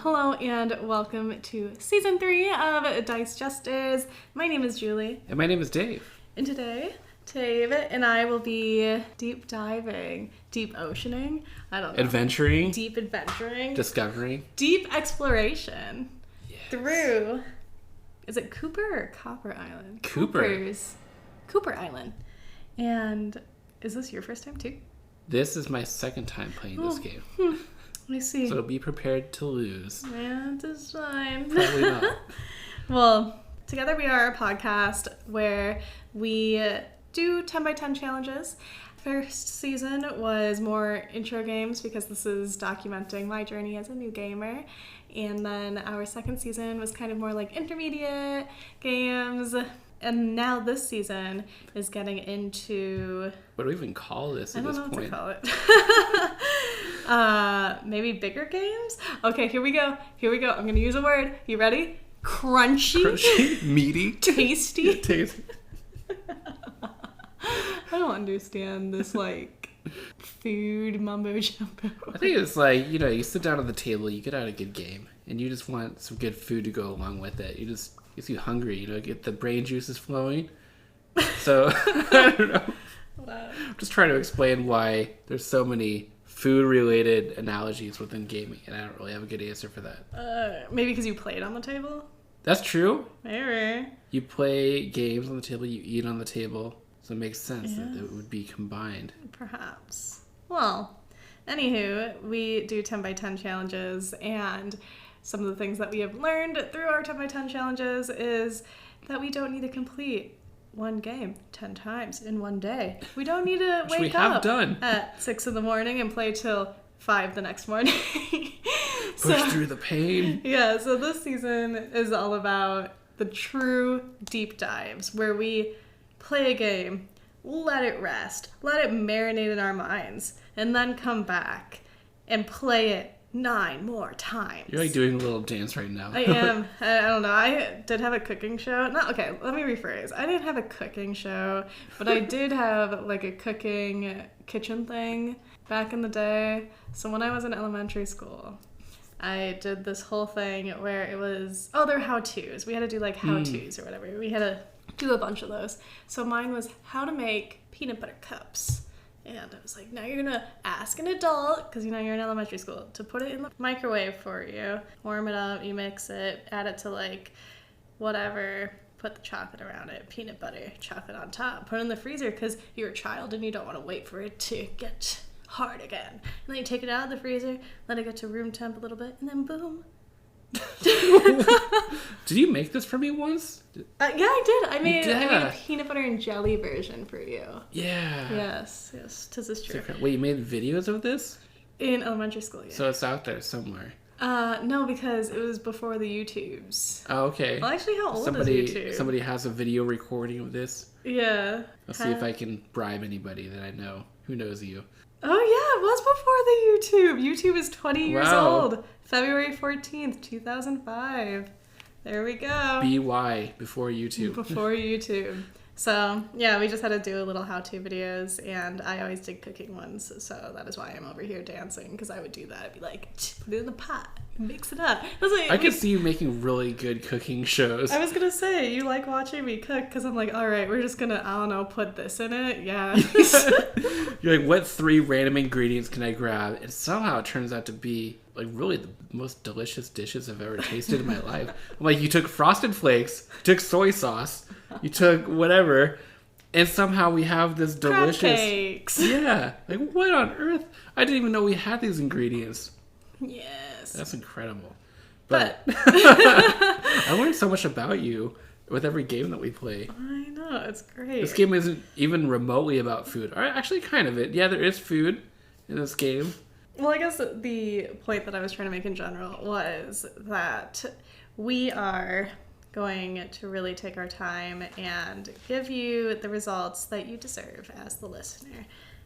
Hello and welcome to Season 3 of Dice Jesters. My name is Julie. And my name is Dave. And today, Dave and I will be deep diving, deep oceaning, I don't know. Adventuring. Deep adventuring. Discovering. Deep exploration. Yes. Through, is it Cooper or Copper Island? Cooper Island. And is this your first time too? This is my second time playing this game. I see. So be prepared to lose. Yeah, it's fine. Probably not. Well, together we are a podcast where we do 10 by 10 challenges. First season was more intro games because this is documenting my journey as a new gamer. And then our second season was kind of more like intermediate games. And now this season is getting into... What do we even call this at this point? I don't know what to call it. Maybe bigger games? Okay, here we go. I'm going to use a word. You ready? Crunchy. Meaty. Tasty. Tasty. I don't understand this, food mumbo jumbo. I think it's like, you sit down at the table, you get out a good game, and you just want some good food to go along with it. Gets you hungry, get the brain juices flowing. So, I don't know. Wow. I'm just trying to explain why there's so many food-related analogies within gaming, and I don't really have a good answer for that. Maybe because you played on the table? That's true. Maybe. You play games on the table, you eat on the table, so it makes sense that it would be combined. Perhaps. Well, anywho, we do 10 by 10 challenges, and some of the things that we have learned through our 10 by 10 challenges is that we don't need to complete one game 10 times in one day. We don't need to wake up at 6 in the morning and play till 5 the next morning. Push through the pain. Yeah, so this season is all about the true deep dives where we play a game, let it rest, let it marinate in our minds, and then come back and play it 9 more times. You're doing a little dance right now. I am. I don't know. I did have a cooking show. Okay, let me rephrase. I didn't have a cooking show, but I did have a cooking kitchen thing back in the day. So when I was in elementary school, I did this whole thing where it was, they're how-tos. We had to do how-tos or whatever. We had to do a bunch of those. So mine was how to make peanut butter cups. And I was like, now you're going to ask an adult, because you're in elementary school, to put it in the microwave for you. Warm it up, you mix it, add it to whatever, put the chocolate around it, peanut butter, chocolate on top. Put it in the freezer because you're a child and you don't want to wait for it to get hard again. And then you take it out of the freezer, let it get to room temp a little bit, and then boom. Did you make this for me once? Yeah, I did. I made a peanut butter and jelly version for you. Yeah. Yes, this is true. Wait, you made videos of this? In elementary school, yeah. So it's out there somewhere. No, because it was before the YouTubes. Oh, okay. Well, actually, how old is YouTube? Somebody has a video recording of this? Yeah. I'll see if I can bribe anybody that I know who knows you. Oh, yeah, it was before the YouTube. YouTube is 20 years old. February 14th, 2005. There we go. BY, before YouTube. Before YouTube. So, yeah, we just had to do a little how-to videos, and I always did cooking ones, so that is why I'm over here dancing, because I would do that. I'd be like, put it in the pot, mix it up. I could see you making really good cooking shows. I was going to say, you like watching me cook, because I'm like, all right, we're just going to, put this in it. Yeah. You're like, what 3 random ingredients can I grab? And somehow it turns out to be really the most delicious dishes I've ever tasted in my life. I'm like, you took Frosted Flakes, you took soy sauce, you took whatever, and somehow we have this delicious... crab cakes. Yeah. What on earth? I didn't even know we had these ingredients. Yes. That's incredible. But I learned so much about you with every game that we play. I know, it's great. This game isn't even remotely about food. Or actually, kind of it. Yeah, there is food in this game. Well, I guess the point that I was trying to make in general was that we are going to really take our time and give you the results that you deserve as the listener.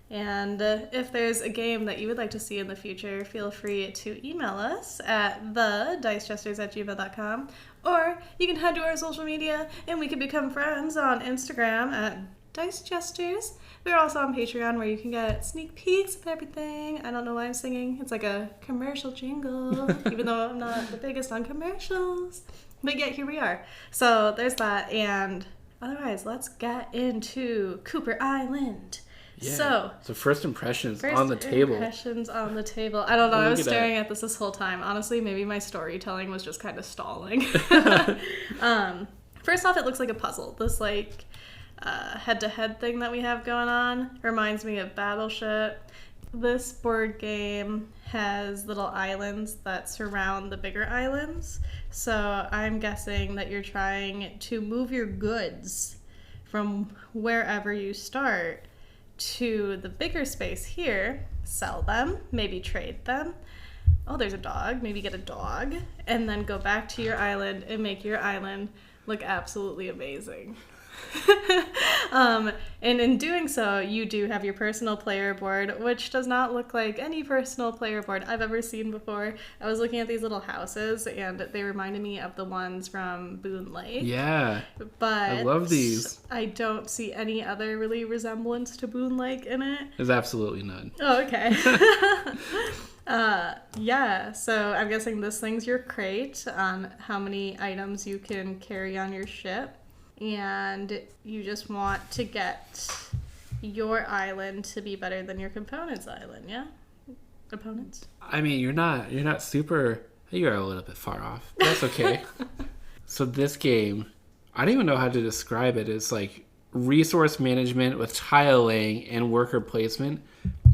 And if there's a game that you would like to see in the future, feel free to email us at thedicejesters@gmail.com, or you can head to our social media and we can become friends on Instagram at Dice Jesters. We're also on Patreon where you can get sneak peeks of everything. I don't know why I'm singing. It's like a commercial jingle, even though I'm not the biggest on commercials. But yet here we are. So there's that. And otherwise, let's get into Cooper Island. Yeah. So first impressions on the table. Impressions on the table. I don't know. I was staring at this whole time. Honestly, maybe my storytelling was just kind of stalling. First off, it looks like a puzzle. This like head-to-head thing that we have going on reminds me of Battleship. This board game has little islands that surround the bigger islands. So I'm guessing that you're trying to move your goods from wherever you start to the bigger space here, sell them, maybe trade them. Oh, there's a dog. Maybe get a dog. And then go back to your island and make your island look absolutely amazing. And in doing so, you do have your personal player board, which does not look like any personal player board I've ever seen before. I was looking at these little houses, and they reminded me of the ones from Boone Lake. Yeah, but I love these. I don't see any other really resemblance to Boone Lake in it. There's absolutely none. Oh, okay. Yeah, so I'm guessing this thing's your crate on how many items you can carry on your ship. And you just want to get your island to be better than your component's island, yeah? Opponents? I mean, you're not super... You're a little bit far off. That's okay. So this game, I don't even know how to describe it. It's like resource management with tile laying and worker placement.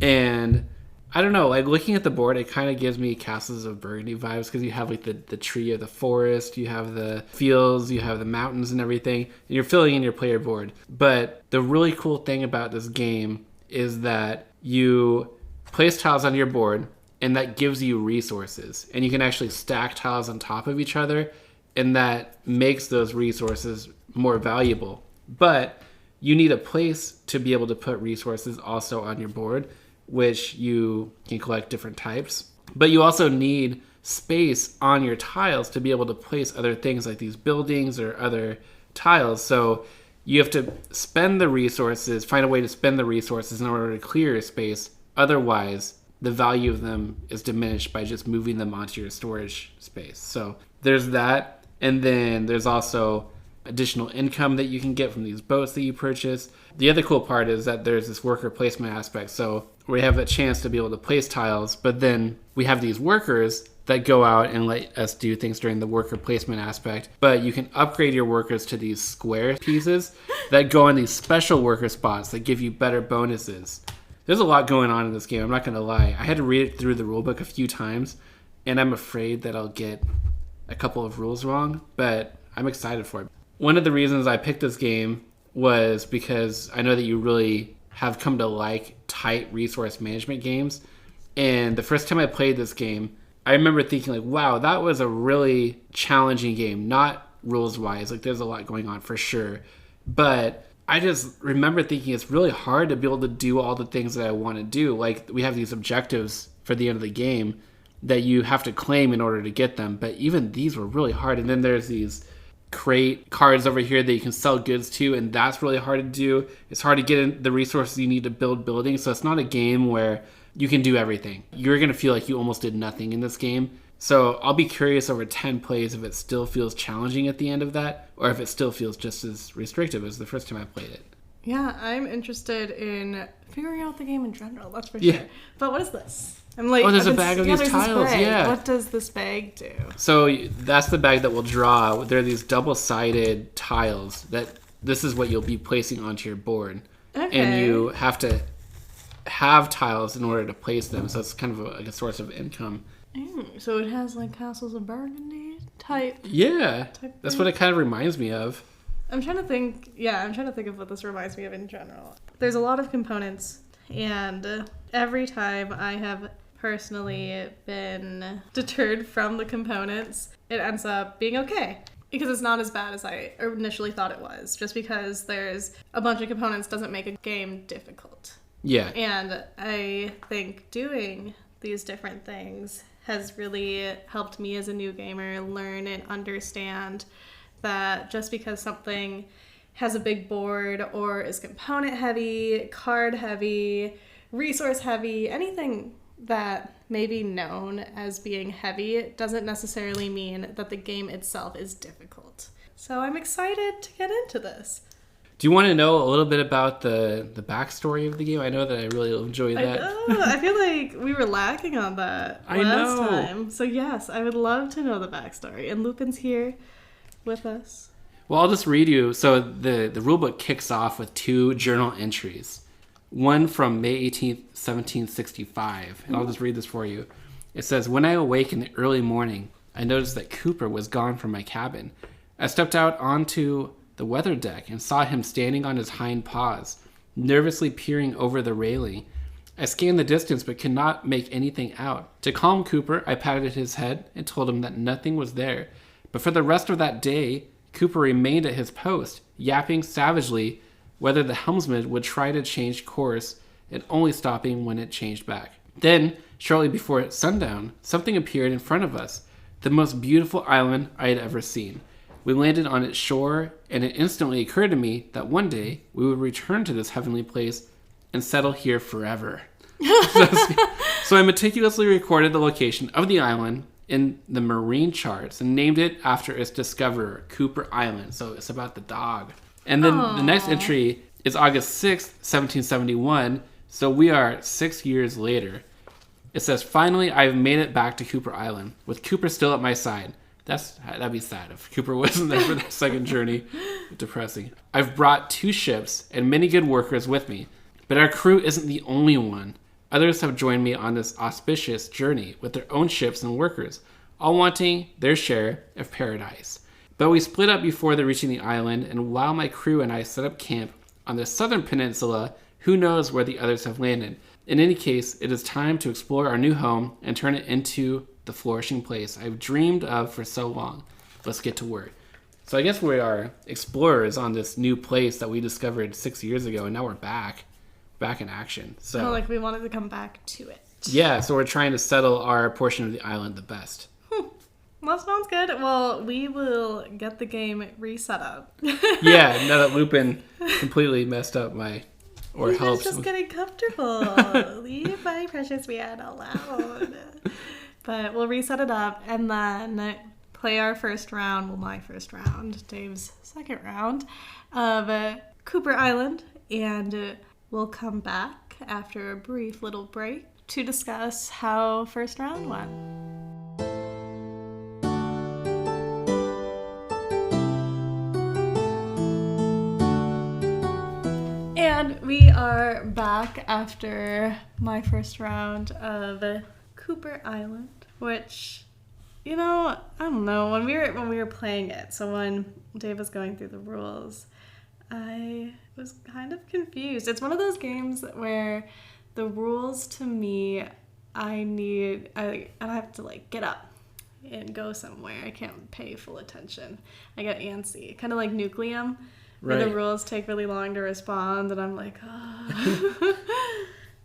And I don't know, like looking at the board, it kind of gives me Castles of Burgundy vibes because you have like the tree of the forest, you have the fields, you have the mountains and everything, and you're filling in your player board. But the really cool thing about this game is that you place tiles on your board and that gives you resources. And you can actually stack tiles on top of each other and that makes those resources more valuable. But you need a place to be able to put resources also on your board, which you can collect different types. But you also need space on your tiles to be able to place other things like these buildings or other tiles. So you have to spend the resources, find a way to spend the resources in order to clear your space. Otherwise, the value of them is diminished by just moving them onto your storage space. So there's that. And then there's also additional income that you can get from these boats that you purchase. The other cool part is that there's this worker placement aspect. So we have a chance to be able to place tiles, but then we have these workers that go out and let us do things during the worker placement aspect. But you can upgrade your workers to these square pieces that go in these special worker spots that give you better bonuses. There's a lot going on in this game, I'm not going to lie. I had to read it through the rulebook a few times, and I'm afraid that I'll get a couple of rules wrong, but I'm excited for it. One of the reasons I picked this game was because I know that you really have come to like tight resource management games. And the first time I played this game, I remember thinking like, wow, that was a really challenging game. Not rules-wise, like there's a lot going on for sure. But I just remember thinking it's really hard to be able to do all the things that I want to do. Like we have these objectives for the end of the game that you have to claim in order to get them. But even these were really hard. And then there's these crate cards over here that you can sell goods to, and that's really hard to do. It's hard to get in the resources you need to build buildings, so it's not a game where you can do everything. You're going to feel like you almost did nothing in this game. So I'll be curious over 10 plays if it still feels challenging at the end of that, or if it still feels just as restrictive as the first time I played it. Yeah, I'm interested in figuring out the game in general, that's for sure. But what is this? I'm like, oh, there's a bag of these tiles, yeah. What does this bag do? So that's the bag that will draw. There are these double-sided tiles that this is what you'll be placing onto your board. Okay. And you have to have tiles in order to place them, so it's kind of like a source of income. So it has like Castles of Burgundy type. Yeah, that's what it kind of reminds me of. I'm trying to think of what this reminds me of in general. There's a lot of components, and every time I have personally been deterred from the components, it ends up being okay. Because it's not as bad as I initially thought it was. Just because there's a bunch of components doesn't make a game difficult. Yeah. And I think doing these different things has really helped me as a new gamer learn and understand that just because something has a big board or is component heavy, card heavy, resource heavy, anything that may be known as being heavy doesn't necessarily mean that the game itself is difficult. So I'm excited to get into this. Do you want to know a little bit about the backstory of the game? I know that I really enjoy that. I feel like we were lacking on that last time. So yes, I would love to know the backstory. And Lupin's here with us. Well, I'll just read you. So the rulebook kicks off with 2 journal entries. One from May 18th, 1765. And I'll just read this for you. It says, "When I awoke in the early morning, I noticed that Cooper was gone from my cabin. I stepped out onto the weather deck and saw him standing on his hind paws, nervously peering over the railing. I scanned the distance but could not make anything out. To calm Cooper, I patted his head and told him that nothing was there. But for the rest of that day, Cooper remained at his post, yapping savagely whether the helmsman would try to change course and only stopping when it changed back. Then, shortly before sundown, something appeared in front of us, the most beautiful island I had ever seen. We landed on its shore, and it instantly occurred to me that one day we would return to this heavenly place and settle here forever." So I meticulously recorded the location of the island in the marine charts and named it after its discoverer, Cooper Island. So it's about the dog. And then the next entry is August 6th, 1771. So we are 6 years later. It says, "Finally, I've made it back to Cooper Island, with Cooper still at my side." That'd be sad if Cooper wasn't there for that second journey. Depressing. "I've brought 2 ships and many good workers with me, but our crew isn't the only one. Others have joined me on this auspicious journey with their own ships and workers, all wanting their share of paradise. But we split up before reaching the island, and while my crew and I set up camp on the southern peninsula, who knows where the others have landed. In any case, it is time to explore our new home and turn it into the flourishing place I've dreamed of for so long. Let's get to work." So I guess we are explorers on this new place that we discovered 6 years ago, and now we're back in action. So like we wanted to come back to it. Yeah, so we're trying to settle our portion of the island the best. Well, sounds good. Well, we will get the game reset up. Yeah, now that Lupin completely messed up helped. Just getting comfortable. Leave my precious man alone. But we'll reset it up and then play our first round, well, my first round, Dave's second round of Cooper Island. And we'll come back after a brief little break to discuss how first round went. And we are back after my first round of Cooper Island, which, I don't know, when we were playing it, so when Dave was going through the rules, I was kind of confused. It's one of those games where the rules to me, I have to get up and go somewhere. I can't pay full attention. I get antsy, kind of like Nucleum. Where the rules take really long to respond, and I'm like, oh.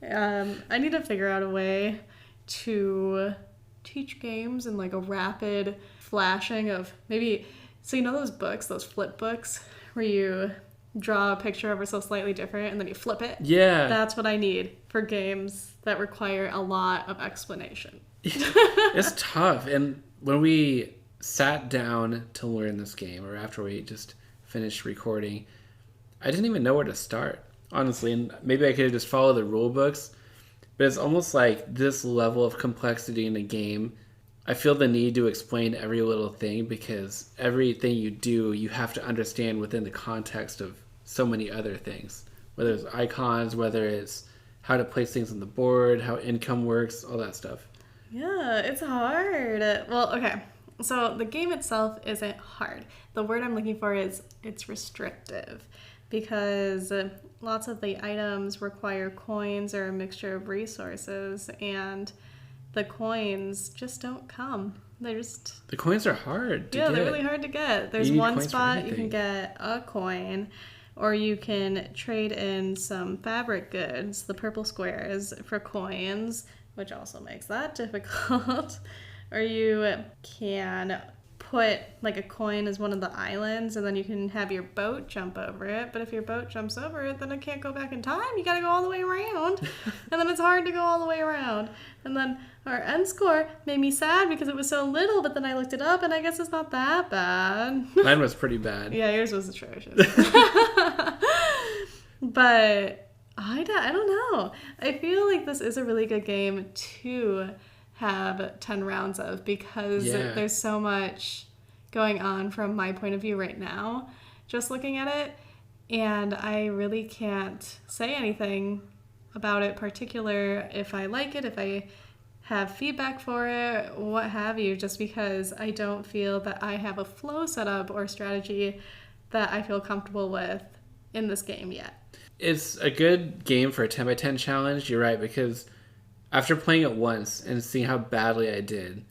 I need to figure out a way to teach games in a rapid flashing of maybe, so those books, those flip books, where you draw a picture ever so slightly different and then you flip it? Yeah. That's what I need for games that require a lot of explanation. It's tough. And when we sat down to learn this game, or after we just finished recording, I didn't even know where to start, honestly. And maybe I could have just followed the rule books, but it's almost like this level of complexity in a game, I feel the need to explain every little thing, because everything you do, you have to understand within the context of so many other things, whether it's icons, whether it's how to place things on the board, how income works, all that stuff. Yeah, it's hard. Well, okay. So the game itself isn't hard. The word I'm looking for is it's restrictive, because lots of the items require coins or a mixture of resources, and the coins just don't come. The coins are hard to get. Yeah, they're really hard to get. There's one spot you can get a coin, or you can trade in some fabric goods, the purple squares, for coins, which also makes that difficult. Or you can put like a coin as one of the islands, and then you can have your boat jump over it. But if your boat jumps over it, then it can't go back in time. You gotta go all the way around. And then it's hard to go all the way around. And then our end score made me sad because it was so little, but then I looked it up and I guess it's not that bad. Mine was pretty bad. Yeah, yours was atrocious. But I don't know. I feel like this is a really good game to have 10 rounds of because there's so much going on from my point of view right now, just looking at it. And I really can't say anything about it particular if I like it, if I have feedback for it, what have you, just because I don't feel that I have a flow setup or strategy that I feel comfortable with in this game yet. It's a good game for a 10 by 10 challenge, you're right, because after playing it once and seeing how badly I did,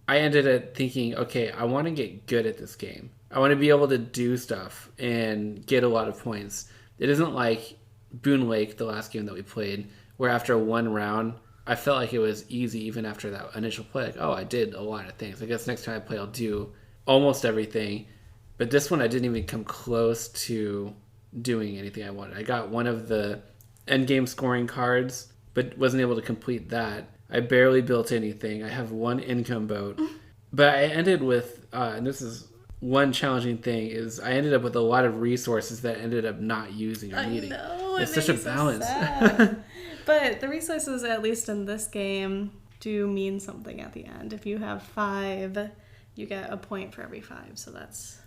I ended up thinking, okay, I want to get good at this game. I want to be able to do stuff and get a lot of points. It isn't like Boone Lake, the last game that we played, where after one round, I felt like it was easy even after that initial play. Like, oh, I did a lot of things. I guess next time I play, I'll do almost everything. But this one, I didn't even come close to doing anything I wanted. I got one of the endgame scoring cards, but wasn't able to complete that. I barely built anything. I have one income boat. But I ended with, and this is one challenging thing, is I ended up with a lot of resources that I ended up not using or needing. I know, it's such a balance. So but the resources, at least in this game, do mean something at the end. If you have 5, you get a point for every 5. So that's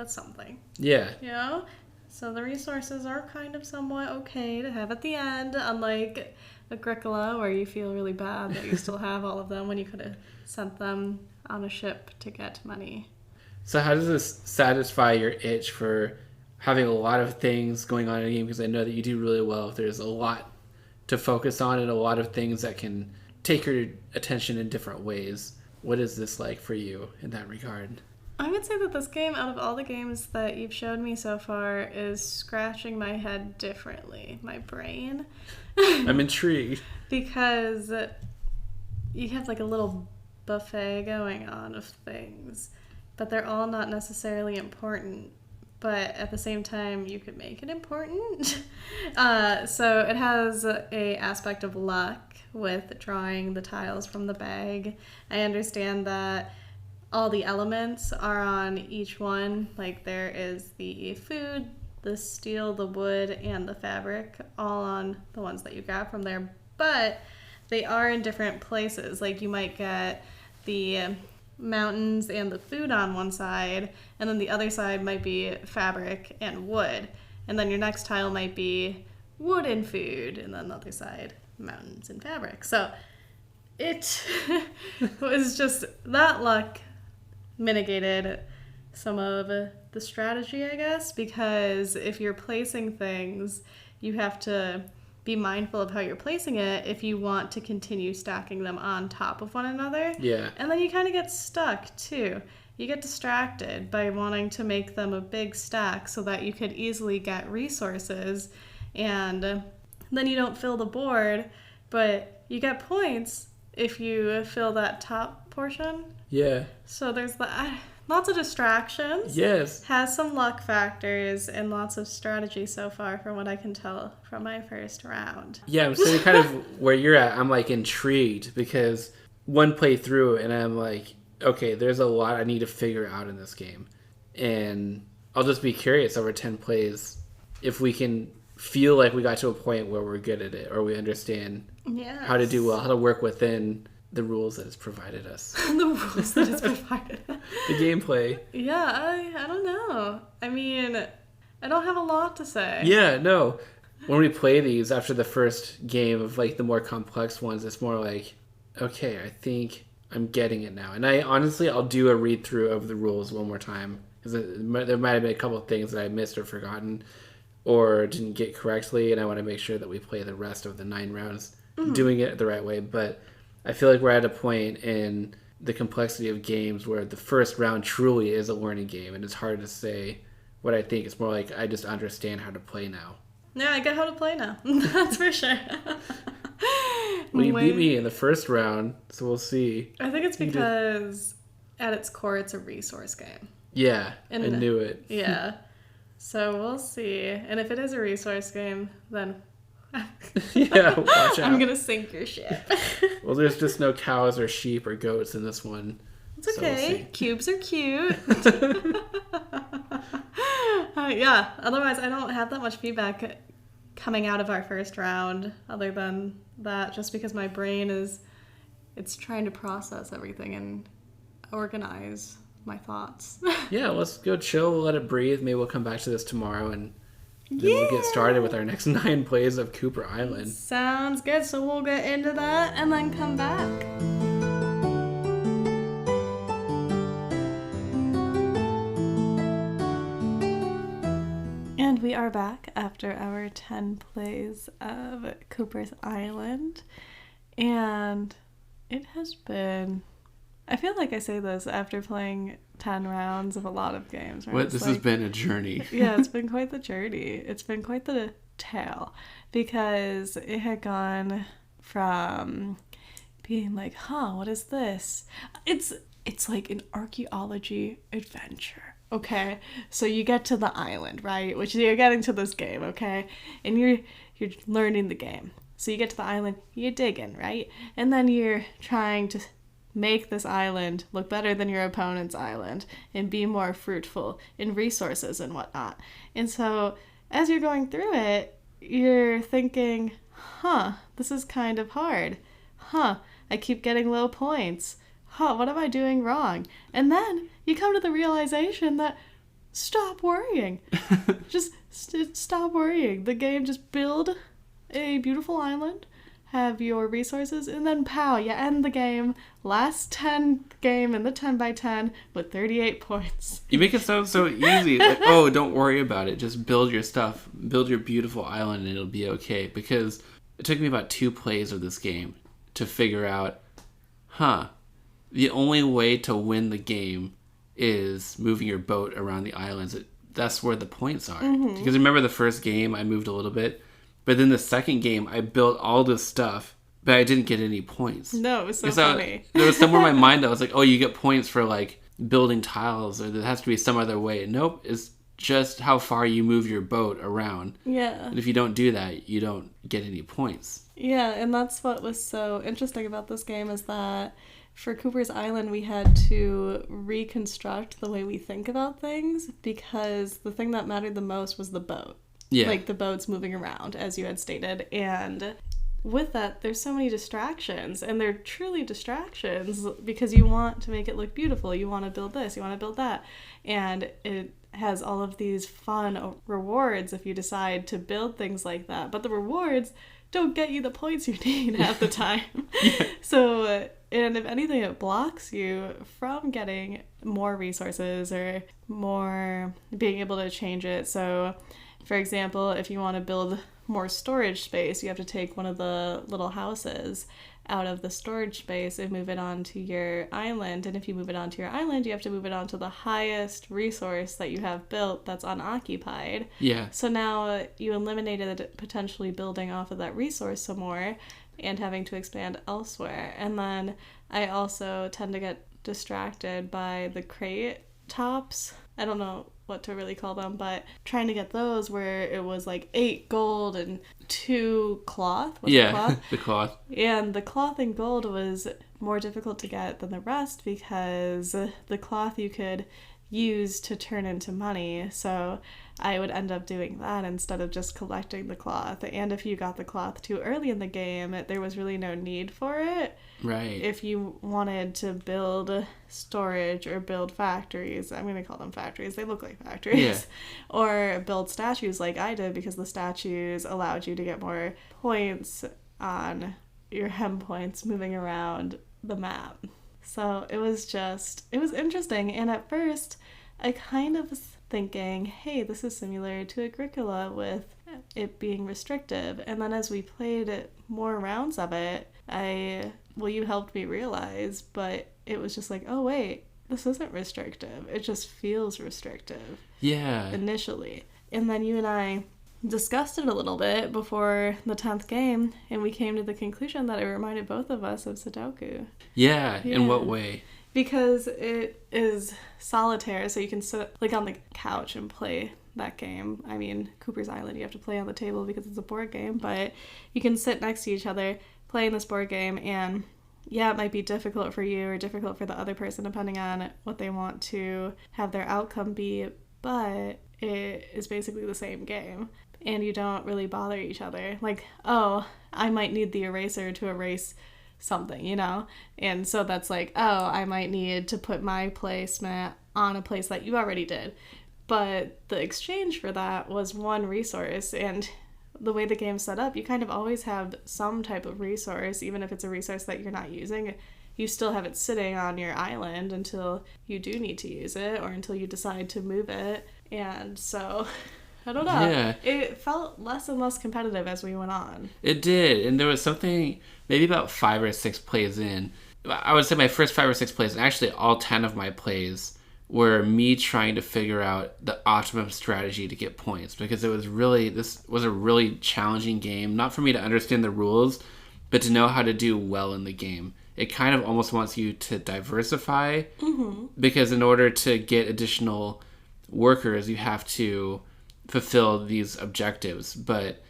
something. Yeah. You know? So the resources are kind of somewhat okay to have at the end, unlike Agricola, where you feel really bad that you still have all of them when you could have sent them on a ship to get money. So how does this satisfy your itch for having a lot of things going on in a game? Because I know that you do really well if there's a lot to focus on and a lot of things that can take your attention in different ways. What is this like for you in that regard? I would say that this game, out of all the games that you've showed me so far, is scratching my head differently. My brain. I'm intrigued. Because you have like a little buffet going on of things, but they're all not necessarily important. But at the same time, you could make it important. So it has a aspect of luck with drawing the tiles from the bag. I understand that all the elements are on each one. Like there is the food, the steel, the wood, and the fabric, all on the ones that you got from there. But they are in different places. Like you might get the mountains and the food on one side, and then the other side might be fabric and wood. And then your next tile might be wood and food, and then the other side, mountains and fabric. So it was just that luck mitigated some of the strategy, I guess, because if you're placing things, you have to be mindful of how you're placing it if you want to continue stacking them on top of one another. Yeah. And then you kind of get stuck too. You get distracted by wanting to make them a big stack so that you could easily get resources, and then you don't fill the board, but you get points if you fill that top portion. Yeah. So there's lots of distractions. Yes. Has some luck factors and lots of strategy so far from what I can tell from my first round. Yeah, I'm sitting kind of where you're at. I'm like intrigued because one playthrough and I'm like, okay, there's a lot I need to figure out in this game. And I'll just be curious over 10 plays if we can feel like we got to a point where we're good at it or we understand how to do well, how to work within the rules that it's provided us. The rules that it's provided. The gameplay. Yeah, I don't know. I mean, I don't have a lot to say. Yeah, no. When we play these after the first game of like the more complex ones, it's more like, okay, I think I'm getting it now. And I'll do a read through of the rules one more time because there might have been a couple of things that I missed or forgotten or didn't get correctly, and I want to make sure that we play the rest of the 9 rounds doing it the right way. But I feel like we're at a point in the complexity of games where the first round truly is a learning game, and it's hard to say what I think. It's more like I just understand how to play now. Yeah, I get how to play now. That's for sure. Well, you beat me in the first round, so we'll see. I think it's because at its core, it's a resource game. Yeah, And I knew it. Yeah. So we'll see. And if it is a resource game, then Yeah, watch out. I'm going to sink your ship. Well, there's just no cows or sheep or goats in this one. It's okay. We'll Cubes are cute. Yeah, otherwise I don't have that much feedback coming out of our first round other than that, just because my brain it's trying to process everything and organize my thoughts. Yeah, let's go chill, let it breathe. Maybe we'll come back to this tomorrow and then we'll get started with our next 9 plays of Cooper Island. Sounds good. So we'll get into that and then come back. And we are back after our 10 plays of Cooper's Island. And it has been... I feel like I say this after playing 10 rounds of a lot of games. Right? This has been a journey. Yeah, it's been quite the journey. It's been quite the tale. Because it had gone from being like, what is this? It's like an archaeology adventure. Okay, so you get to the island, right? Which you're getting to this game, okay? And you're learning the game. So you get to the island, you're digging, right? And then you're trying to make this island look better than your opponent's island and be more fruitful in resources and whatnot. And so as you're going through it, you're thinking, this is kind of hard. I keep getting low points. What am I doing wrong? And then you come to the realization that stop worrying. Just stop worrying. The game, just build a beautiful island, have your resources, and then pow, you end the game. Last 10 game in the 10 by 10 with 38 points. You make it sound so easy. Like, oh, don't worry about it. Just build your stuff. Build your beautiful island and it'll be okay. Because it took me about 2 plays of this game to figure out, the only way to win the game is moving your boat around the islands. That's where the points are. Mm-hmm. Because remember the first game, I moved a little bit. But then the second game, I built all this stuff, but I didn't get any points. No, it was so funny. There was somewhere in my mind that was like, oh, you get points for like building tiles, or there has to be some other way. Nope, it's just how far you move your boat around. Yeah. And if you don't do that, you don't get any points. Yeah, and that's what was so interesting about this game is that for Cooper's Island, we had to reconstruct the way we think about things because the thing that mattered the most was the boat. Yeah. Like the boat's moving around, as you had stated. And with that, there's so many distractions. And they're truly distractions because you want to make it look beautiful. You want to build this. You want to build that. And it has all of these fun rewards if you decide to build things like that. But the rewards don't get you the points you need half the time. Yeah. So, and if anything, it blocks you from getting more resources or more being able to change it. So, for example, if you want to build more storage space, you have to take one of the little houses out of the storage space and move it onto your island. And if you move it onto your island, you have to move it onto the highest resource that you have built that's unoccupied. Yeah. So now you eliminated potentially building off of that resource some more and having to expand elsewhere. And then I also tend to get distracted by the crate tops. I don't know what to really call them, but trying to get those where it was like 8 gold and 2 cloth. The cloth. And the cloth and gold was more difficult to get than the rest because the cloth you could use to turn into money. So I would end up doing that instead of just collecting the cloth. And if you got the cloth too early in the game, there was really no need for it. Right. If you wanted to build storage or build factories, I'm going to call them factories. They look like factories. Yeah. Or build statues like I did because the statues allowed you to get more points on your hem points moving around the map. So it was interesting. And at first, I kind of was thinking, hey, this is similar to Agricola with it being restrictive. And then as we played more rounds of it, you helped me realize, but it was just like, oh, wait, this isn't restrictive. It just feels restrictive. Yeah. Initially. And then you and I discussed it a little bit before the 10th game, and we came to the conclusion that it reminded both of us of Sudoku. Yeah. In what way? Because it is solitaire, so you can sit like on the couch and play that game. I mean, Cooper's Island you have to play on the table because it's a board game, but you can sit next to each other playing this board game, and yeah, it might be difficult for you or difficult for the other person depending on what they want to have their outcome be, but it is basically the same game. And you don't really bother each other. Like, oh, I might need the eraser to erase something, you know? And so that's like, oh, I might need to put my placemat on a place that you already did. But the exchange for that was one resource, and the way the game's set up, you kind of always have some type of resource, even if it's a resource that you're not using. You still have it sitting on your island until you do need to use it or until you decide to move it. And so, I don't know. Yeah. It felt less and less competitive as we went on. It did, and there was something maybe about 5 or 6 plays in. I would say my first 5 or 6 plays, and actually all 10 of my plays, were me trying to figure out the optimum strategy to get points, because this was a really challenging game, not for me to understand the rules, but to know how to do well in the game. It kind of almost wants you to diversify, because in order to get additional workers, you have to fulfill these objectives. But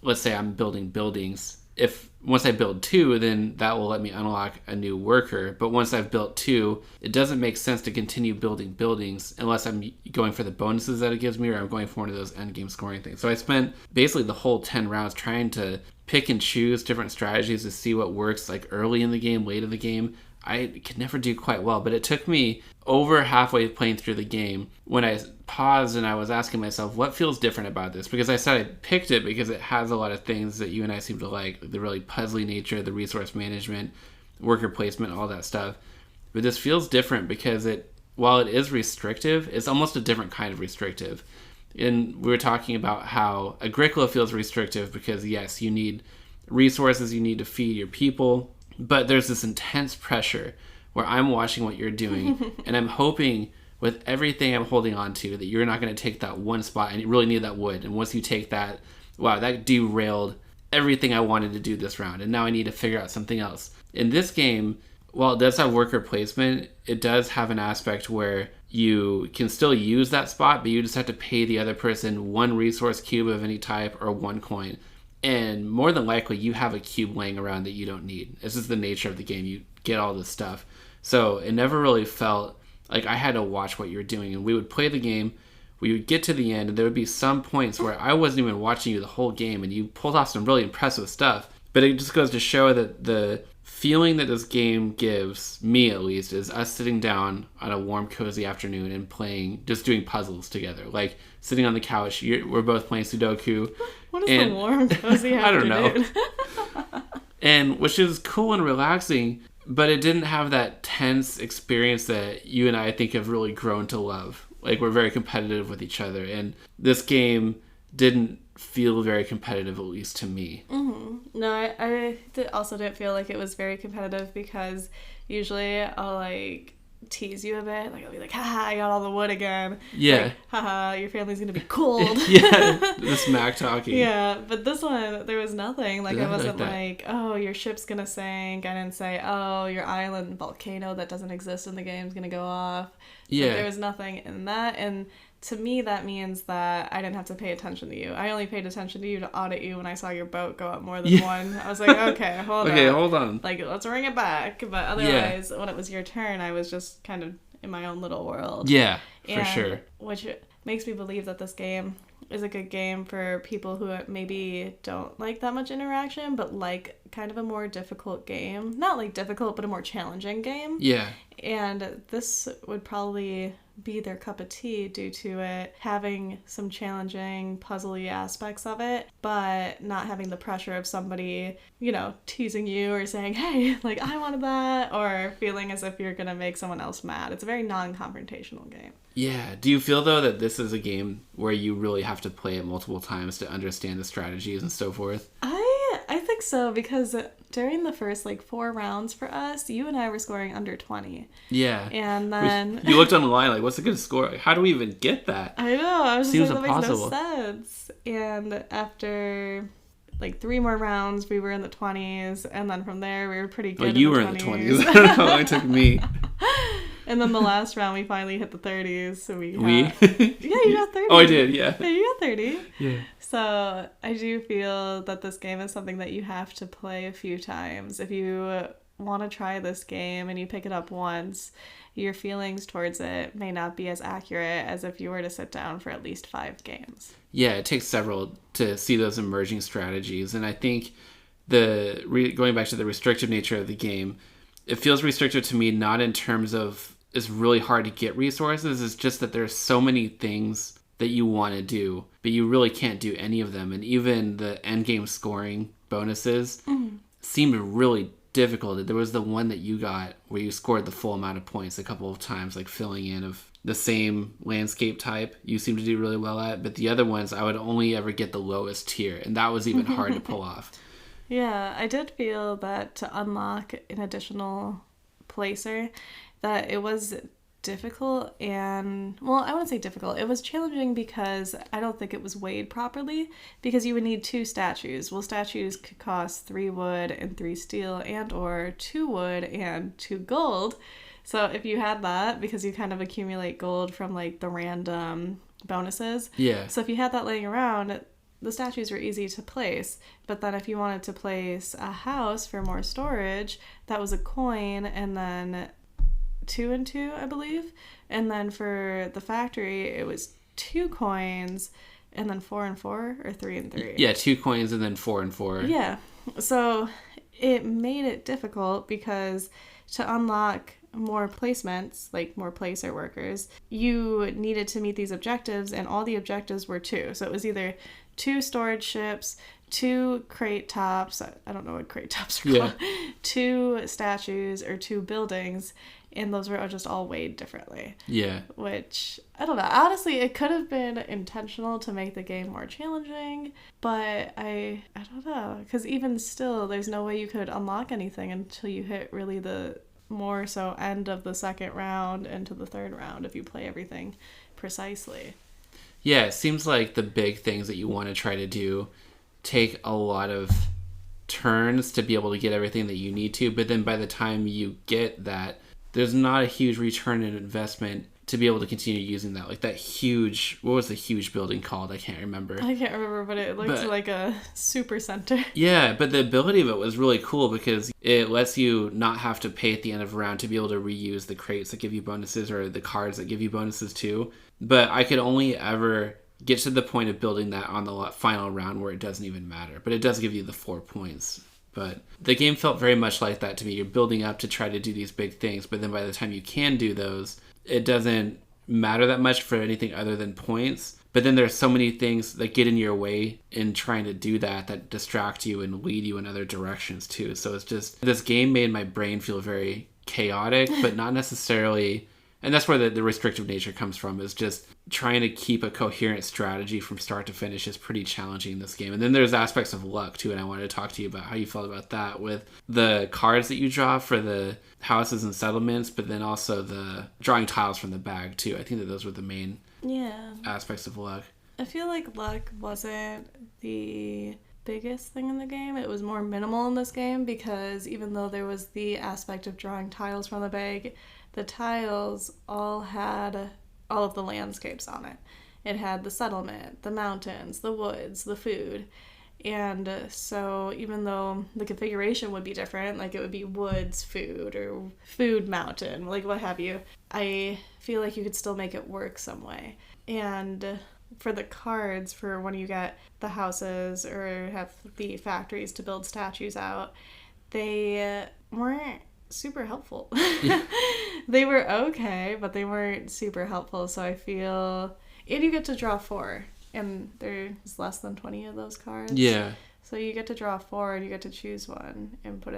let's say I'm building buildings. If once I build 2, then that will let me unlock a new worker. But once I've built 2, it doesn't make sense to continue building buildings unless I'm going for the bonuses that it gives me, or I'm going for one of those end game scoring things. So I spent basically the whole 10 rounds trying to pick and choose different strategies to see what works, like early in the game, late in the game. I could never do quite well, but it took me over halfway playing through the game when I paused and I was asking myself, what feels different about this? Because I said I picked it because it has a lot of things that you and I seem to like, the really puzzly nature, the resource management, worker placement, all that stuff. But this feels different because while it is restrictive, it's almost a different kind of restrictive. And we were talking about how Agricola feels restrictive because, yes, you need resources, you need to feed your people, but there's this intense pressure where I'm watching what you're doing, and I'm hoping with everything I'm holding on to that you're not going to take that one spot, and you really need that wood. And once you take that, wow, that derailed everything I wanted to do this round, and now I need to figure out something else. In this game, while it does have worker placement, it does have an aspect where you can still use that spot, but you just have to pay the other person 1 resource cube of any type or 1 coin. And more than likely, you have a cube laying around that you don't need. This is the nature of the game. You get all this stuff. So it never really felt like I had to watch what you were doing. And we would play the game, we would get to the end, and there would be some points where I wasn't even watching you the whole game, and you pulled off some really impressive stuff. But it just goes to show that the feeling that this game gives me, at least, is us sitting down on a warm, cozy afternoon and playing, just doing puzzles together. Like sitting on the couch, we're both playing Sudoku. What is the warm, cozy afternoon? I don't know. And which is cool and relaxing, but it didn't have that tense experience that you and I think have really grown to love. Like, we're very competitive with each other, and this game didn't feel very competitive, at least to me. Mm-hmm. No, I also didn't feel like it was very competitive, because usually I'll like tease you a bit, like I'll be like, haha, I got all the wood again. Yeah. Like, haha, your family's gonna be cold. Yeah, the smack talking. Yeah, but this one, there was nothing. Like, I wasn't like, oh, your ship's gonna sink. I didn't say, oh, your island volcano that doesn't exist in the game's gonna go off. Yeah. Like, there was nothing in that, and to me, that means that I didn't have to pay attention to you. I only paid attention to you to audit you when I saw your boat go up more than one. I was like, okay, hold on. Like, let's bring it back. But otherwise, when it was your turn, I was just kind of in my own little world. Yeah, for sure. Which makes me believe that this game is a good game for people who maybe don't like that much interaction, but like kind of a more difficult game. Not like difficult, but a more challenging game. Yeah. And this would probably be their cup of tea due to it having some challenging, puzzly aspects of it, but not having the pressure of somebody, teasing you or saying, hey, like, I wanted that, or feeling as if you're gonna make someone else mad. It's a very non-confrontational game. Yeah. Do you feel, though, that this is a game where you really have to play it multiple times to understand the strategies and so forth? I think so, because during the first 4 rounds for us, you and I were scoring under 20. Yeah. And then you looked online like, what's a good score? Like, how do we even get that? I know. I was Seems just like, impossible. that makes no sense. And after 3 more rounds, we were in the 20s, and then from there we were pretty good. You were in the 20s. I don't know how long it took me. And then the last round, we finally hit the 30s. So We? Yeah, you got 30. Oh, I did, yeah. Yeah, you got 30. Yeah. So I do feel that this game is something that you have to play a few times. If you want to try this game and you pick it up once, your feelings towards it may not be as accurate as if you were to sit down for at least 5 games. Yeah, it takes several to see those emerging strategies. And I think going back to the restrictive nature of the game, it feels restrictive to me not in terms of it's really hard to get resources. It's just that there's so many things that you want to do, but you really can't do any of them. And even the end game scoring bonuses seemed really difficult. There was the one that you got where you scored the full amount of points a couple of times, like filling in of the same landscape type you seem to do really well at. But the other ones, I would only ever get the lowest tier, and that was even hard to pull off. Yeah, I did feel that to unlock an additional placer, that it was difficult and, well, I wouldn't say difficult. It was challenging because I don't think it was weighed properly, because you would need 2 statues. Well, statues could cost 3 wood and 3 steel, and or 2 wood and 2 gold. So if you had that, because you kind of accumulate gold from like the random bonuses. Yeah. So if you had that laying around, the statues were easy to place. But then if you wanted to place a house for more storage, that was a coin, and then 2 and 2, I believe. And then for the factory, it was 2 coins, and then 4 and 4, or 3 and 3. Yeah, 2 coins and then 4 and 4. Yeah. So it made it difficult because to unlock more placements, like more placer workers, you needed to meet these objectives, and all the objectives were 2. So it was either 2 storage ships, 2 crate tops, I don't know what crate tops are called, 2 statues, or 2 buildings, and those were just all weighed differently. Yeah. Which, I don't know, honestly, it could have been intentional to make the game more challenging, but I don't know, because even still, there's no way you could unlock anything until you hit really the more so end of the second round into the third round, if you play everything precisely. Yeah, it seems like the big things that you want to try to do take a lot of turns to be able to get everything that you need to, but then by the time you get that, there's not a huge return in investment to be able to continue using that. Like that huge, what was the huge building called? I can't remember. I can't remember, but it looked like a super center. Yeah, but the ability of it was really cool because it lets you not have to pay at the end of a round to be able to reuse the crates that give you bonuses or the cards that give you bonuses too. But I could only ever get to the point of building that on the final round where it doesn't even matter. But it does give you the 4 points. But the game felt very much like that to me. You're building up to try to do these big things, but then by the time you can do those, it doesn't matter that much for anything other than points. But then there's so many things that get in your way in trying to do that distract you and lead you in other directions too. So it's just, this game made my brain feel very chaotic, but not necessarily... And that's where the restrictive nature comes from, is just trying to keep a coherent strategy from start to finish is pretty challenging in this game. And then there's aspects of luck, too, and I wanted to talk to you about how you felt about that with the cards that you draw for the houses and settlements, but then also the drawing tiles from the bag, too. I think that those were the main aspects of luck. I feel like luck wasn't the biggest thing in the game. It was more minimal in this game because even though there was the aspect of drawing tiles from the bag, the tiles all had all of the landscapes on it. It had the settlement, the mountains, the woods, the food. And so even though the configuration would be different, like it would be woods, food, or food mountain, like what have you, I feel like you could still make it work some way. And for the cards, for when you get the houses or have the factories to build statues out, they weren't super helpful. They were okay, but they weren't super helpful. So I feel, and you get to draw 4, and there's less than 20 of those cards. Yeah. So you get to draw 4, and you get to choose one and put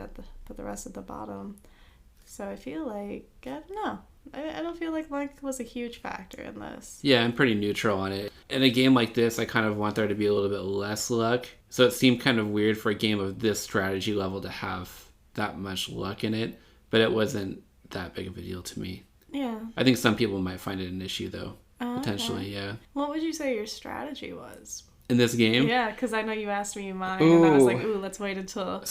the rest at the bottom. So I feel like, I don't feel like luck was a huge factor in this. Yeah, I'm pretty neutral on it. In a game like this, I kind of want there to be a little bit less luck. So it seemed kind of weird for a game of this strategy level to have that much luck in it, but it wasn't that big of a deal to me. Yeah. I think some people might find it an issue, though. Potentially, okay. Yeah. What would you say your strategy was? in this game. Yeah, because I know you asked me mine, and I was like, ooh, let's wait until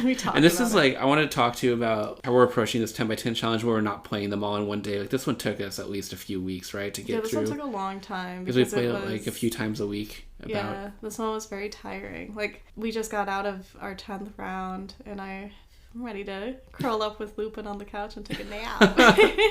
we talk and this about is like, I want to talk to you about how we're approaching this 10x10 challenge where we're not playing them all in one day. Like, this one took us at least a few weeks, right, to get through. Yeah, this one took a long time. Because we played it like a few times a week. Yeah, this one was very tiring. Like, we just got out of our 10th round, and I'm ready to curl up with Lupin on the couch and take a nap.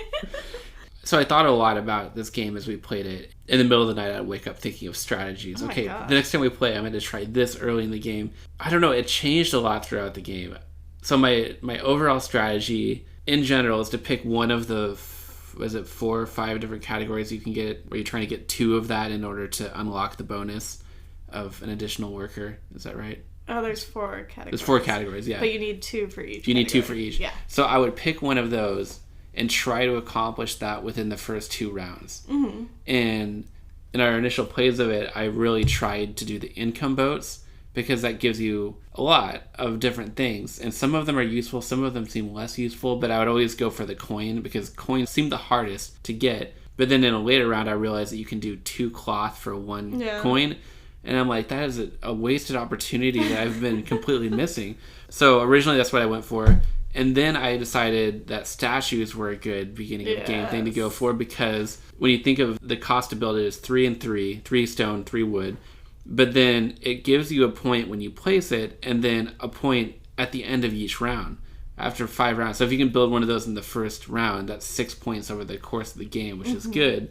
So I thought a lot about this game as we played it. In the middle of the night, I'd wake up thinking of strategies. Okay, the next time we play, I'm going to try this early in the game. I don't know, it changed a lot throughout the game. So my overall strategy, in general, is to pick one of the, 4 or 5 different categories you can get, where you're trying to get 2 of that in order to unlock the bonus of an additional worker. Is that right? Oh, there's 4 categories. There's 4 categories, yeah. But you need 2 for each. You need 2 for each. Yeah. So I would pick one of those and try to accomplish that within the first 2 rounds. Mm-hmm. And in our initial plays of it, I really tried to do the income boats because that gives you a lot of different things. And some of them are useful, some of them seem less useful, but I would always go for the coin because coins seem the hardest to get. But then in a later round, I realized that you can do 2 cloth for 1 coin. And I'm like, that is a wasted opportunity that I've been completely missing. So originally, that's what I went for. And then I decided that statues were a good beginning of the game thing to go for because when you think of the cost to build it is 3 and 3, 3 stone, 3 wood. But then it gives you a point when you place it and then a point at the end of each round after 5 rounds. So if you can build one of those in the first round, that's 6 points over the course of the game, which is good.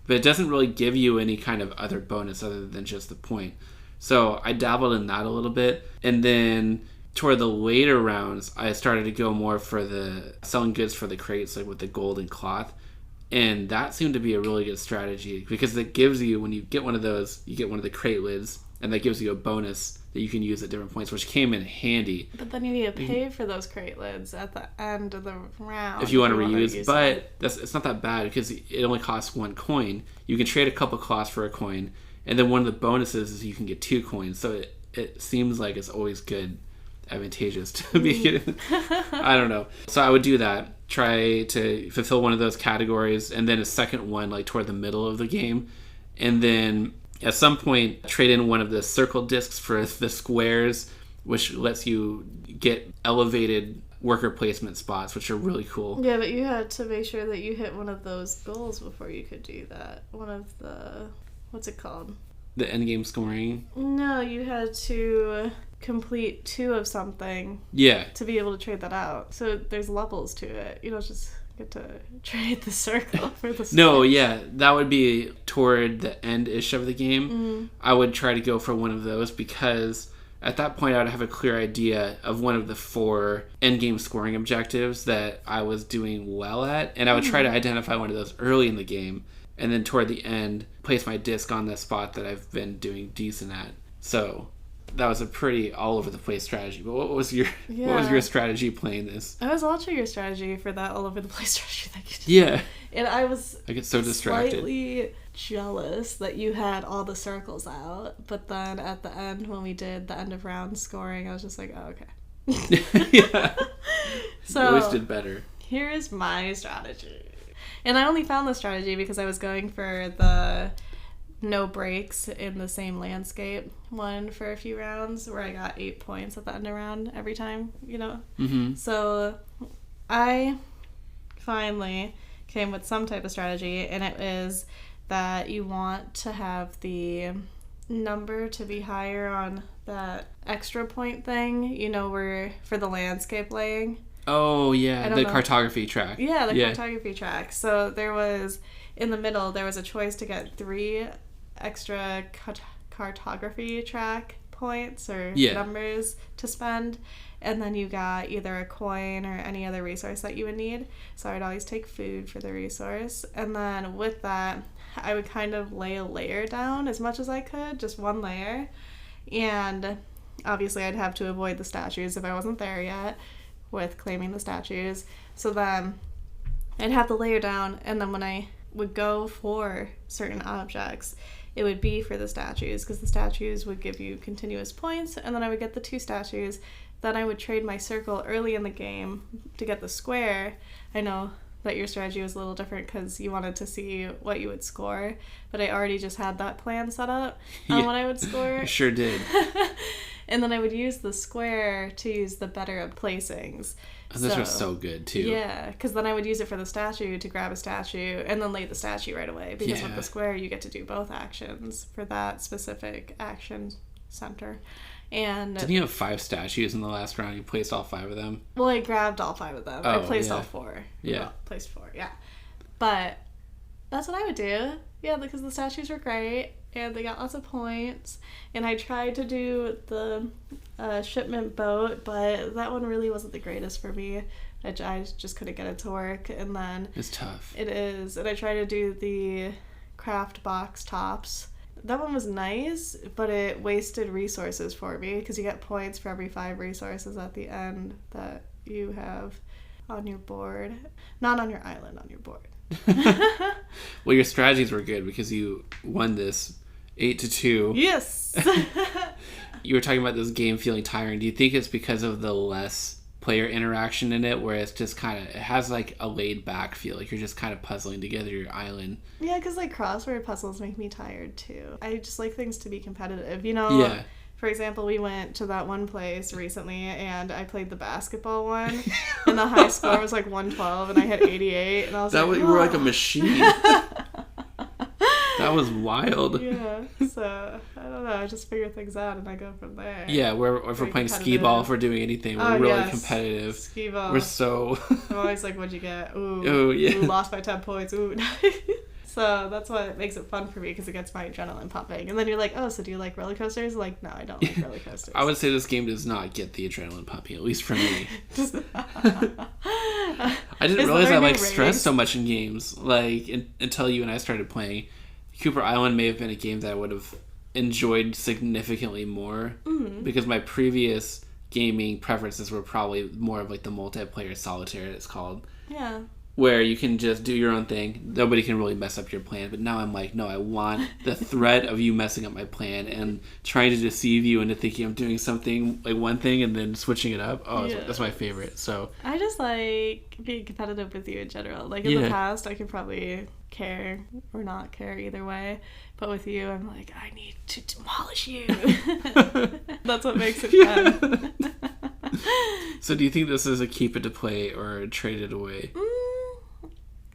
But it doesn't really give you any kind of other bonus other than just the point. So I dabbled in that a little bit. And then toward the later rounds, I started to go more for the selling goods for the crates, like with the gold and cloth. And that seemed to be a really good strategy because it gives you, when you get one of those, you get one of the crate lids, and that gives you a bonus that you can use at different points, which came in handy. But then you need to pay for those crate lids at the end of the round. If you want to reuse, but it's not that bad because it only costs 1 coin. You can trade a couple cloths for a coin, and then one of the bonuses is you can get 2 coins. So it seems like it's always advantageous to be getting. I don't know. So I would do that. Try to fulfill one of those categories, and then a second one like toward the middle of the game, and then at some point trade in one of the circle discs for the squares, which lets you get elevated worker placement spots, which are really cool. Yeah, but you had to make sure that you hit one of those goals before you could do that. One of the, what's it called? The endgame scoring? No, you had to complete 2 of something. Yeah. To be able to trade that out. So there's levels to it. You don't just get to trade the circle for the square. No, yeah. That would be toward the end-ish of the game. Mm-hmm. I would try to go for one of those because at that point I would have a clear idea of one of the 4 endgame scoring objectives that I was doing well at. And I would try to identify one of those early in the game. And then toward the end, place my disc on the spot that I've been doing decent at. So that was a pretty all over the place strategy. But what was your strategy playing this? I was watching your strategy for that all over the place strategy that you did. Yeah. And I get so distracted. Slightly jealous that you had all the circles out. But then at the end, when we did the end of round scoring, I was just like, oh, okay. Yeah. So you always did better. Here's my strategy. And I only found this strategy because I was going for the no breaks in the same landscape one for a few rounds where I got 8 points at the end of round every time, you know? Mm-hmm. So I finally came with some type of strategy, and it is that you want to have the number to be higher on that extra point thing, you know, where for the landscape laying. Oh, yeah, the cartography track. Yeah, the cartography track. So there was, in the middle, there was a choice to get 3 extra cartography track points or numbers to spend. And then you got either a coin or any other resource that you would need. So I'd always take food for the resource. And then with that, I would kind of lay a layer down as much as I could, just 1 layer. And obviously I'd have to avoid the statues if I wasn't there yet with claiming the statues. So then I'd have the layer down, and then when I would go for certain objects, it would be for the statues, because the statues would give you continuous points, and then I would get the 2 statues. Then I would trade my circle early in the game to get the square. I know that your strategy was a little different because you wanted to see what you would score, but I already just had that plan set up on what I would score. You sure did. And then I would use the square to use the better of placings. And those are so good, too. Yeah, because then I would use it for the statue to grab a statue and then lay the statue right away. Because with the square, you get to do both actions for that specific action center. And didn't you have 5 statues in the last round? You placed all 5 of them? Well, I grabbed all 5 of them. I placed all 4. Yeah. Well, placed 4, yeah. But that's what I would do. Yeah, because the statues were great. And they got lots of points. And I tried to do the shipment boat, but that one really wasn't the greatest for me. I just couldn't get it to work. And then... It's tough. It is. And I tried to do the craft box tops. That one was nice, but it wasted resources for me because you get points for every 5 resources at the end that you have on your board. Not on your island, on your board. Well, your strategies were good because you won this 8-2. Yes! You were talking about this game feeling tiring. Do you think it's because of the less player interaction in it, where it's just kind of, it has like a laid back feel, like you're just kind of puzzling together your island? Yeah, because like crossword puzzles make me tired too. I just like things to be competitive, you know? Yeah. For example, we went to that one place recently and I played the basketball one and the high score was like 112 and I had 88 and I was that like, you were like a machine. That was wild. Yeah, so I don't know. I just figure things out and I go from there. Yeah, if we're playing skee ball, if we're doing anything, we're really competitive. Skee ball. We're so. I'm always like, what'd you get? Ooh, yeah. Ooh, lost by 10 points. Ooh. So that's what makes it fun for me because it gets my adrenaline pumping. And then you're like, oh, so do you like roller coasters? Like, no, I don't like roller coasters. I would say this game does not get the adrenaline pumping, at least for me. I didn't realize I like stress so much in games. Like until you and I started playing. Cooper Island may have been a game that I would have enjoyed significantly more because my previous gaming preferences were probably more of like the multiplayer solitaire, it's called. Yeah. Where you can just do your own thing. Nobody can really mess up your plan. But now I'm like, no, I want the threat of you messing up my plan and trying to deceive you into thinking I'm doing something, like one thing, and then switching it up. Oh, yeah. That's my favorite. So I just like being competitive with you in general. Like in the past, I could probably care or not care either way. But with you, I'm like, I need to demolish you. That's what makes it fun. So do you think this is a keep it to play or trade it away?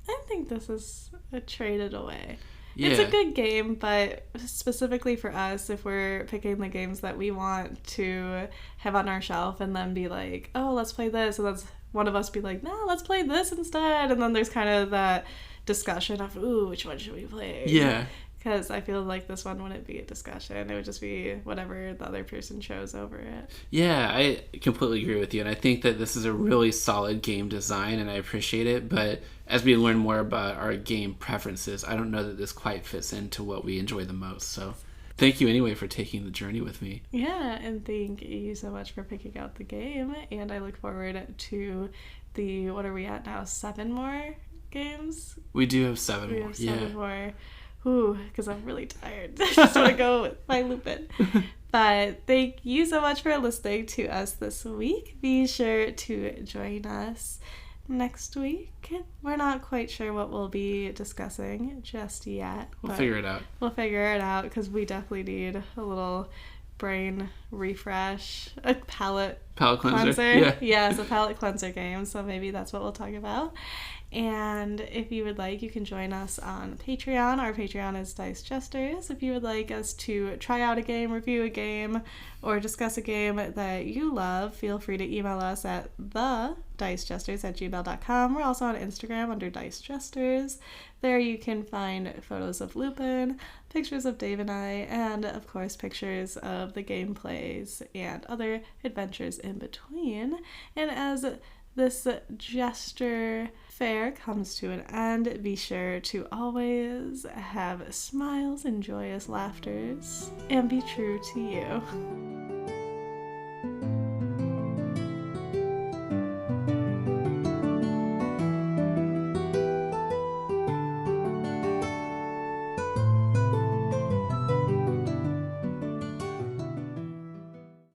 I think this is a trade it away. Yeah. It's a good game, but specifically for us, if we're picking the games that we want to have on our shelf and then be like, oh, let's play this, and that's one of us be like, no, let's play this instead, and then there's kind of that discussion of, ooh, which one should we play? Yeah. Because I feel like this one wouldn't be a discussion. It would just be whatever the other person chose over it. Yeah, I completely agree with you. And I think that this is a really solid game design, and I appreciate it. But as we learn more about our game preferences, I don't know that this quite fits into what we enjoy the most. So thank you anyway for taking the journey with me. Yeah, and thank you so much for picking out the game. And I look forward to the, what are we at now, 7 more games? We do have 7 more. We have 7 more. Ooh, because I'm really tired. I just want to go with my Lupin. But thank you so much for listening to us this week. Be sure to join us next week. We're not quite sure what we'll be discussing just yet. We'll figure it out. We'll figure it out because we definitely need a little brain refresh. A palate cleanser. Yeah. Yes, a palate cleanser game. So maybe that's what we'll talk about. And if you would like, you can join us on Patreon. Our Patreon is Dice Jesters. If you would like us to try out a game, review a game, or discuss a game that you love, feel free to email us at thedicejesters@gmail.com. We're also on Instagram under Dice Jesters. There you can find photos of Lupin, pictures of Dave and I, and of course pictures of the gameplays and other adventures in between. And as this Jester fair comes to an end, be sure to always have smiles and joyous laughters, and be true to you.